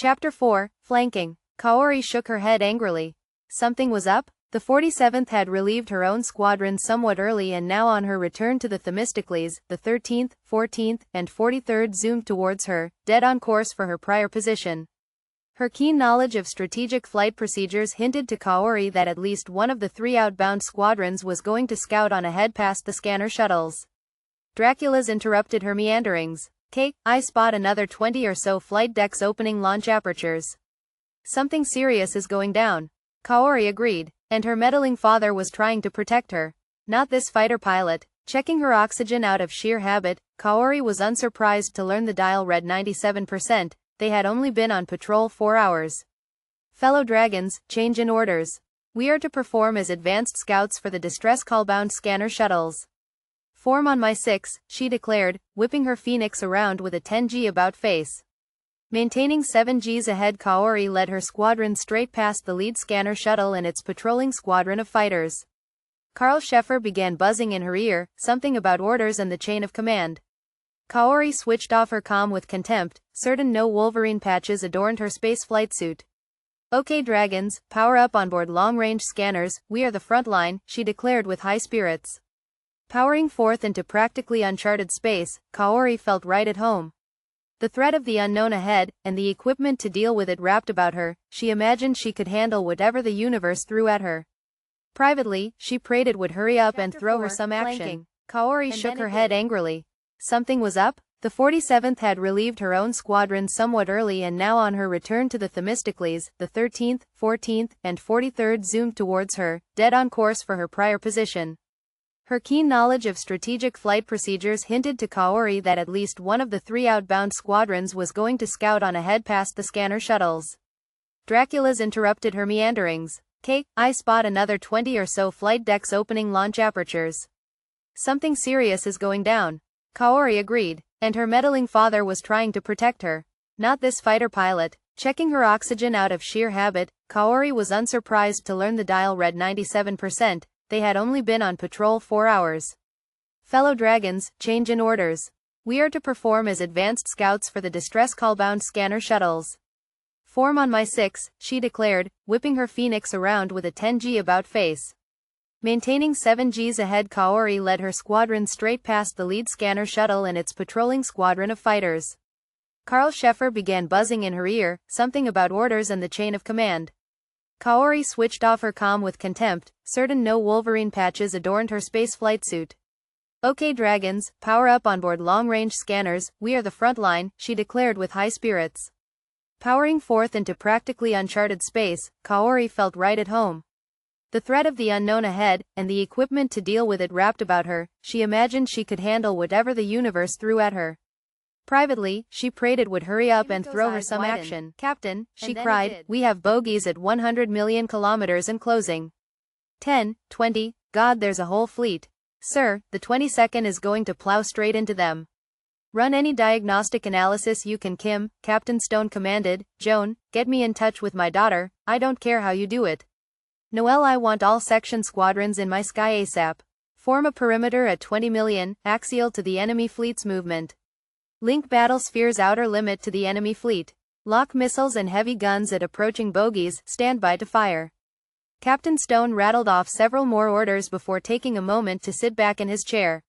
Chapter 4, Flanking. Kaori shook her head angrily. Something was up? The 47th had relieved her own squadron somewhat early, and now on her return to the Themistocles, the 13th, 14th, and 43rd zoomed towards her, dead on course for her prior position. Her keen knowledge of strategic flight procedures hinted to Kaori that at least one of the three outbound squadrons was going to scout on ahead past the scanner shuttles. Dracula's interrupted her meanderings. I spot another 20 or so flight decks opening launch apertures. Something serious is going down. Kaori agreed, and her meddling father was trying to protect her. Not this fighter pilot. Checking her oxygen out of sheer habit, Kaori was unsurprised to learn the dial read 97%, they had only been on patrol 4 hours. Fellow dragons, change in orders. We are to perform as advanced scouts for the distress call-bound scanner shuttles. Form on my 6, she declared, whipping her Phoenix around with a 10G about face. Maintaining 7Gs ahead, Kaori led her squadron straight past the lead scanner shuttle and its patrolling squadron of fighters. Karl Sheffer began buzzing in her ear, something about orders and the chain of command. Kaori switched off her comm with contempt, certain no Wolverine patches adorned her spaceflight suit. Okay dragons, power up on board long-range scanners, we are the front line, she declared with high spirits. Powering forth into practically uncharted space, Kaori felt right at home. The threat of the unknown ahead, and the equipment to deal with it wrapped about her, she imagined she could handle whatever the universe threw at her. Privately, she prayed it would hurry up and throw her some action. Kaori shook her head angrily. Something was up? The 47th had relieved her own squadron somewhat early, and now on her return to the Themistocles, the 13th, 14th, and 43rd zoomed towards her, dead on course for her prior position. Her keen knowledge of strategic flight procedures hinted to Kaori that at least one of the three outbound squadrons was going to scout on ahead past the scanner shuttles. Dracula's interrupted her meanderings. I spot another 20 or so flight decks opening launch apertures. Something serious is going down. Kaori agreed, and her meddling father was trying to protect her. Not this fighter pilot. Checking her oxygen out of sheer habit, Kaori was unsurprised to learn the dial read 97%. They had only been on patrol 4 hours. Fellow dragons, change in orders. We are to perform as advanced scouts for the distress call-bound scanner shuttles. Form on my 6, she declared, whipping her Phoenix around with a 10G about face. Maintaining 7Gs ahead, Kaori led her squadron straight past the lead scanner shuttle and its patrolling squadron of fighters. Karl Sheffer began buzzing in her ear, something about orders and the chain of command. Kaori switched off her comm with contempt, certain no Wolverine patches adorned her spaceflight suit. Okay dragons, power up on board long-range scanners, we are the front line, she declared with high spirits. Powering forth into practically uncharted space, Kaori felt right at home. The threat of the unknown ahead, and the equipment to deal with it wrapped about her, she imagined she could handle whatever the universe threw at her. Privately, she prayed it would hurry up and throw her some action. Captain, she cried, we have bogies at 100 million kilometers and closing. 10, 20, God there's a whole fleet. Sir, the 22nd is going to plow straight into them. Run any diagnostic analysis you can, Kim, Captain Stone commanded. Joan, get me in touch with my daughter, I don't care how you do it. Noelle, I want all section squadrons in my sky ASAP. Form a perimeter at 20 million, axial to the enemy fleet's movement. Link battlesphere's outer limit to the enemy fleet. Lock missiles and heavy guns at approaching bogies, stand by to fire. Captain Stone rattled off several more orders before taking a moment to sit back in his chair.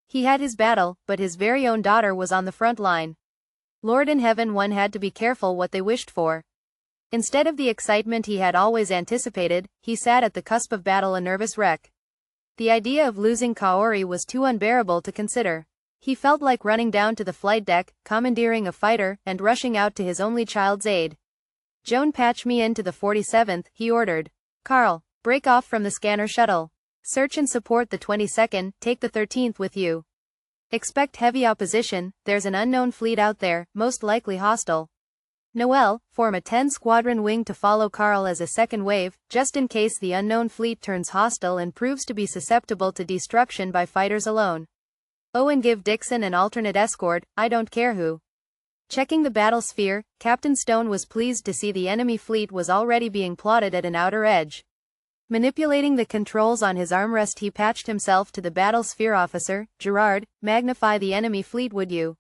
He had his battle, but his very own daughter was on the front line. Lord in heaven, one had to be careful what they wished for. Instead of the excitement he had always anticipated, he sat at the cusp of battle a nervous wreck. The idea of losing Kaori was too unbearable to consider. He felt like running down to the flight deck, commandeering a fighter, and rushing out to his only child's aid. Joan, patch me into the 47th, he ordered. Karl, break off from the scanner shuttle. Search and support the 22nd, take the 13th with you. Expect heavy opposition, there's an unknown fleet out there, most likely hostile. Noelle, form a 10-squadron wing to follow Karl as a second wave, just in case the unknown fleet turns hostile and proves to be susceptible to destruction by fighters alone. Oh, and give Dixon an alternate escort, I don't care who. Checking the battle sphere, Captain Stone was pleased to see the enemy fleet was already being plotted at an outer edge. Manipulating the controls on his armrest, he patched himself to the battle sphere. Officer, Gerard, magnify the enemy fleet would you?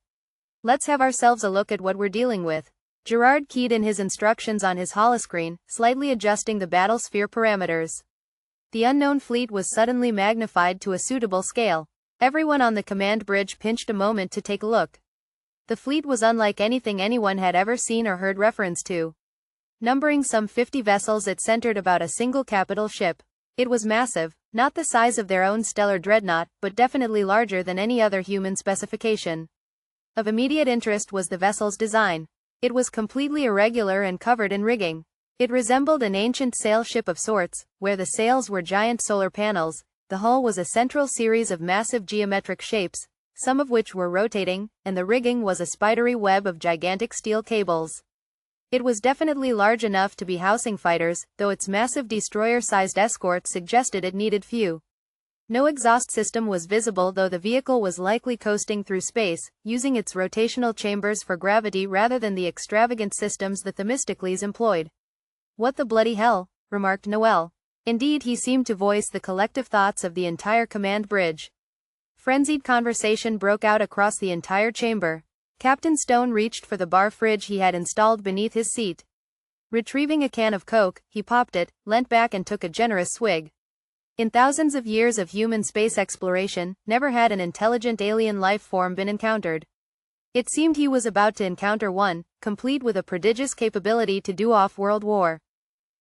Let's have ourselves a look at what we're dealing with. Gerard keyed in his instructions on his holoscreen, slightly adjusting the battlesphere parameters. The unknown fleet was suddenly magnified to a suitable scale. Everyone on the command bridge pinched a moment to take a look. The fleet was unlike anything anyone had ever seen or heard reference to. Numbering some 50 vessels, it centered about a single capital ship. It was massive, not the size of their own stellar dreadnought, but definitely larger than any other human specification. Of immediate interest was the vessel's design. It was completely irregular and covered in rigging. It resembled an ancient sail ship of sorts, where the sails were giant solar panels. The hull was a central series of massive geometric shapes, some of which were rotating, and the rigging was a spidery web of gigantic steel cables. It was definitely large enough to be housing fighters, though its massive destroyer-sized escort suggested it needed few. No exhaust system was visible, though the vehicle was likely coasting through space, using its rotational chambers for gravity rather than the extravagant systems the Themistocles employed. "What the bloody hell?" remarked Noel. Indeed, he seemed to voice the collective thoughts of the entire command bridge. Frenzied conversation broke out across the entire chamber. Captain Stone reached for the bar fridge he had installed beneath his seat. Retrieving a can of Coke, he popped it, leant back and took a generous swig. In thousands of years of human space exploration, never had an intelligent alien life form been encountered. It seemed he was about to encounter one, complete with a prodigious capability to do off-world war.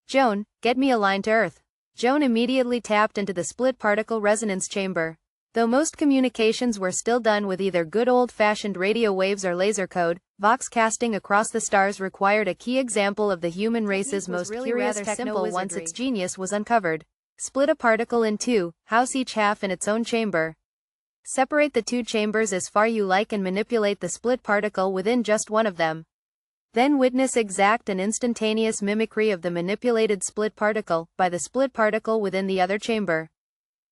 "Joan, get me a line to Earth." Joan immediately tapped into the split-particle resonance chamber. Though most communications were still done with either good old-fashioned radio waves or laser code, vox casting across the stars required a key example of the human race's most curious techno-wizardry. Once its genius was uncovered. Split a particle in two, house each half in its own chamber. Separate the two chambers as far you like and manipulate the split particle within just one of them. Then witness exact and instantaneous mimicry of the manipulated split particle by the split particle within the other chamber.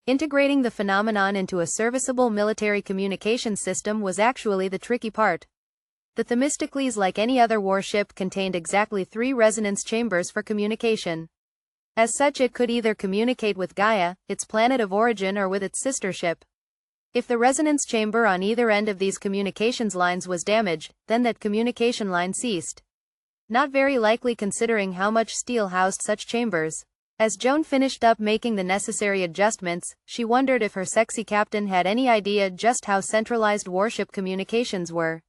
Integrating the phenomenon into a serviceable military communication system was actually the tricky part. The Themistocles, like any other warship, contained exactly 3 resonance chambers for communication. As such, it could either communicate with Gaia, its planet of origin, or with its sister ship. If the resonance chamber on either end of these communications lines was damaged, then that communication line ceased. Not very likely considering how much steel housed such chambers. As Joan finished up making the necessary adjustments, she wondered if her sexy captain had any idea just how centralized warship communications were.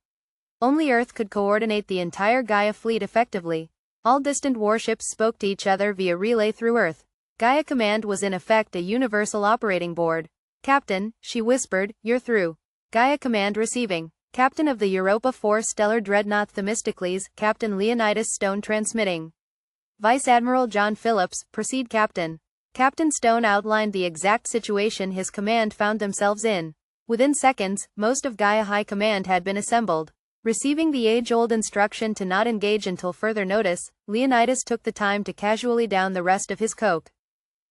Only Earth could coordinate the entire Gaia fleet effectively. All distant warships spoke to each other via relay through Earth. Gaia Command was in effect a universal operating board. "Captain," she whispered, "you're through." Gaia Command receiving. Captain of the Europa 4 Stellar Dreadnought Themistocles, Captain Leonidas Stone transmitting. Vice Admiral John Phillips, proceed Captain. Captain Stone outlined the exact situation his command found themselves in. Within seconds, most of Gaia High Command had been assembled. Receiving the age-old instruction to not engage until further notice, Leonidas took the time to casually down the rest of his Coke.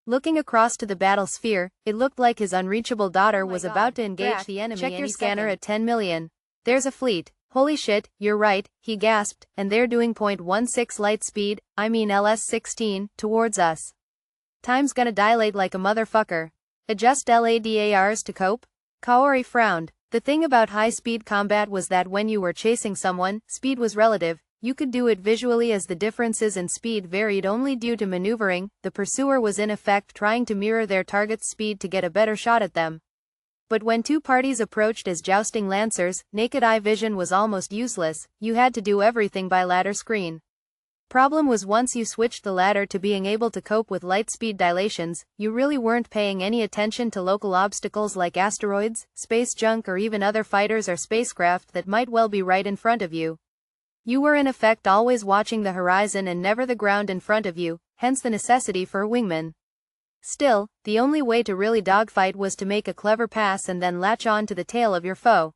Looking across to the battle sphere, it looked like his unreachable daughter was about to engage the enemy. "Check your scanner at 10 million. There's a fleet." "Holy shit, you're right," he gasped, "and they're doing .16 light speed, LS-16, towards us. Time's gonna dilate like a motherfucker. Adjust LADARs to cope?" Kaori frowned. The thing about high-speed combat was that when you were chasing someone, speed was relative. You could do it visually as the differences in speed varied only due to maneuvering. The pursuer was in effect trying to mirror their target's speed to get a better shot at them. But when two parties approached as jousting lancers, naked eye vision was almost useless. You had to do everything by ladder screen. Problem was, once you switched the ladder to being able to cope with light speed dilations, you really weren't paying any attention to local obstacles like asteroids, space junk, or even other fighters or spacecraft that might well be right in front of you. You were in effect always watching the horizon and never the ground in front of you, hence the necessity for a wingman. Still, the only way to really dogfight was to make a clever pass and then latch on to the tail of your foe.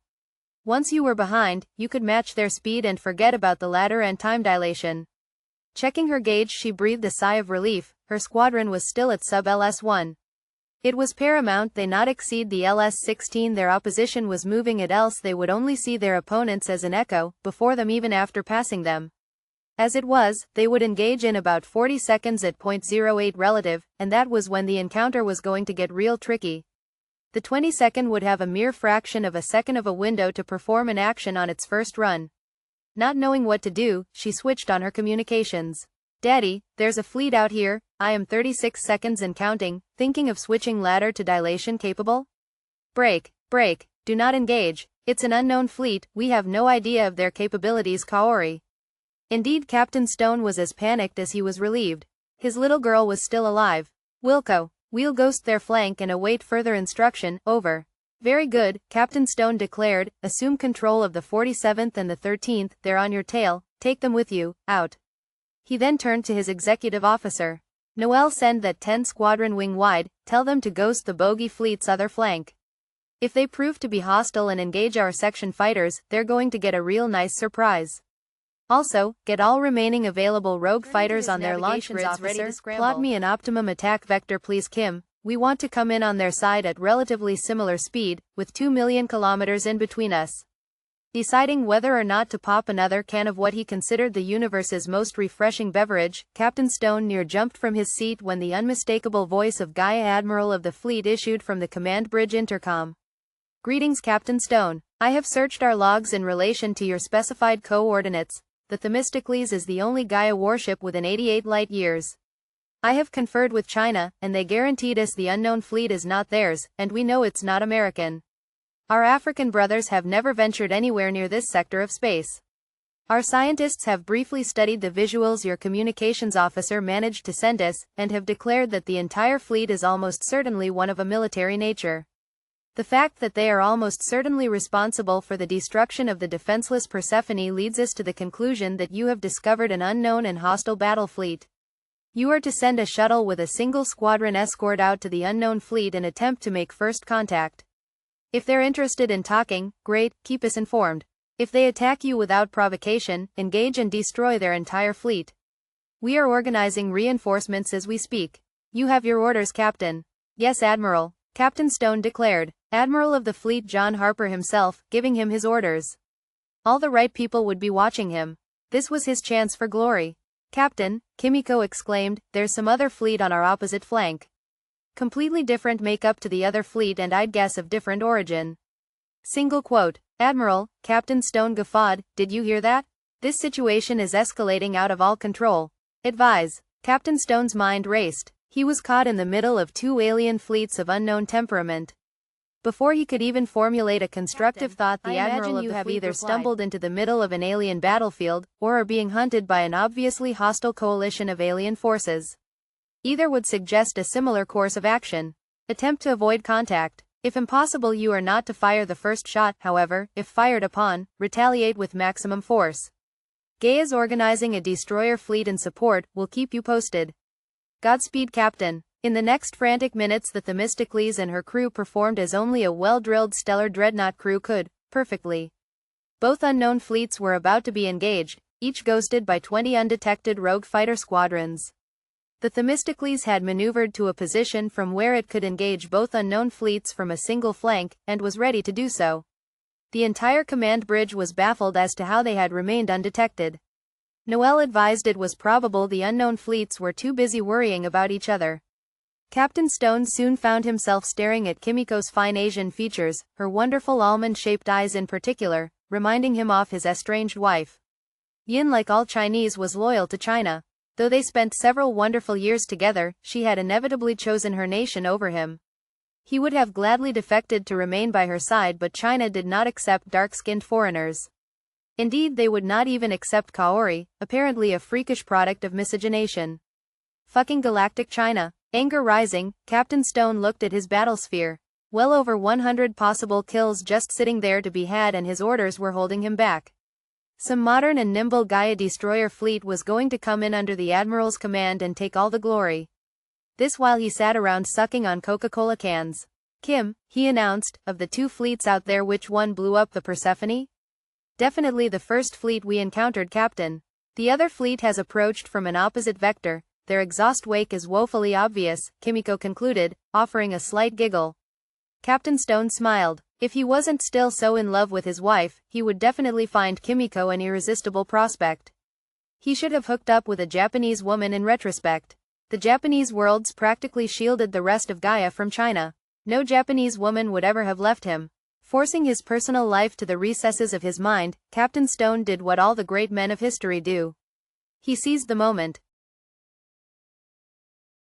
Once you were behind, you could match their speed and forget about the ladder and time dilation. Checking her gauge, she breathed a sigh of relief. Her squadron was still at sub-LS1. It was paramount they not exceed the LS-16 their opposition was moving at, else they would only see their opponents as an echo, before them even after passing them. As it was, they would engage in about 40 seconds at .08 relative, and that was when the encounter was going to get real tricky. The 20-second would have a mere fraction of a second of a window to perform an action on its first run. Not knowing what to do, she switched on her communications. Daddy, there's a fleet out here, I am 36 seconds and counting, thinking of switching ladder to dilation capable? Break, do not engage, it's an unknown fleet, we have no idea of their capabilities Kaori. Indeed Captain Stone was as panicked as he was relieved. His little girl was still alive. Wilco, we'll ghost their flank and await further instruction, over. Very good, Captain Stone declared, assume control of the 47th and the 13th, they're on your tail, take them with you, out. He then turned to his executive officer. Noel, send that 10 squadron wing wide, tell them to ghost the bogey fleet's other flank. If they prove to be hostile and engage our section fighters, they're going to get a real nice surprise. Also, get all remaining available rogue fighters on their launch grids ready to scramble. Plot me an optimum attack vector please Kim, we want to come in on their side at relatively similar speed, with 2 million kilometers in between us. Deciding whether or not to pop another can of what he considered the universe's most refreshing beverage, Captain Stone near jumped from his seat when the unmistakable voice of GAIA Admiral of the fleet issued from the command bridge intercom. Greetings Captain Stone, I have searched our logs in relation to your specified coordinates. The Themistocles is the only GAIA warship within 88 light years. I have conferred with China, and they guaranteed us the unknown fleet is not theirs, and we know it's not American. Our African brothers have never ventured anywhere near this sector of space. Our scientists have briefly studied the visuals your communications officer managed to send us, and have declared that the entire fleet is almost certainly one of a military nature. The fact that they are almost certainly responsible for the destruction of the defenseless Persephone leads us to the conclusion that you have discovered an unknown and hostile battle fleet. You are to send a shuttle with a single squadron escort out to the unknown fleet and attempt to make first contact. If they're interested in talking, great, keep us informed. If they attack you without provocation, engage and destroy their entire fleet. We are organizing reinforcements as we speak. You have your orders, Captain. Yes, Admiral, Captain Stone declared, Admiral of the fleet John Harper himself, giving him his orders. All the right people would be watching him. This was his chance for glory. Captain, Kimiko exclaimed, there's some other fleet on our opposite flank. Completely different makeup to the other fleet and I'd guess of different origin. Single quote, Admiral, Captain Stone guffawed, did you hear that? This situation is escalating out of all control. Advise. Captain Stone's mind raced. He was caught in the middle of two alien fleets of unknown temperament. Before he could even formulate a constructive thought, the Admiral of the fleet either stumbled into the middle of an alien battlefield, or are being hunted by an obviously hostile coalition of alien forces. Either would suggest a similar course of action. Attempt to avoid contact. If impossible, you are not to fire the first shot, however, if fired upon, retaliate with maximum force. GAIA's organizing a destroyer fleet in support, will keep you posted. Godspeed, Captain. In the next frantic minutes the Themistocles and her crew performed as only a well-drilled stellar dreadnought crew could, perfectly. Both unknown fleets were about to be engaged, each ghosted by 20 undetected rogue fighter squadrons. The Themistocles had maneuvered to a position from where it could engage both unknown fleets from a single flank, and was ready to do so. The entire command bridge was baffled as to how they had remained undetected. Noel advised it was probable the unknown fleets were too busy worrying about each other. Captain Stone soon found himself staring at Kimiko's fine Asian features, her wonderful almond-shaped eyes in particular, reminding him of his estranged wife. Yin, like all Chinese, was loyal to China. Though they spent several wonderful years together, she had inevitably chosen her nation over him. He would have gladly defected to remain by her side, but China did not accept dark-skinned foreigners. Indeed, they would not even accept Kaori, apparently a freakish product of miscegenation. Fucking galactic China. Anger rising, Captain Stone looked at his battlesphere. Well over 100 possible kills just sitting there to be had, and his orders were holding him back. Some modern and nimble GAIA destroyer fleet was going to come in under the Admiral's command and take all the glory. This while he sat around sucking on Coca-Cola cans. Kim, he announced, of the two fleets out there, which one blew up the Persephone? Definitely the first fleet we encountered, Captain. The other fleet has approached from an opposite vector. Their exhaust wake is woefully obvious, Kimiko concluded, offering a slight giggle. Captain Stone smiled. If he wasn't still so in love with his wife, he would definitely find Kimiko an irresistible prospect. He should have hooked up with a Japanese woman in retrospect. The Japanese worlds practically shielded the rest of GAIA from China. No Japanese woman would ever have left him. Forcing his personal life to the recesses of his mind, Captain Stone did what all the great men of history do. He seized the moment,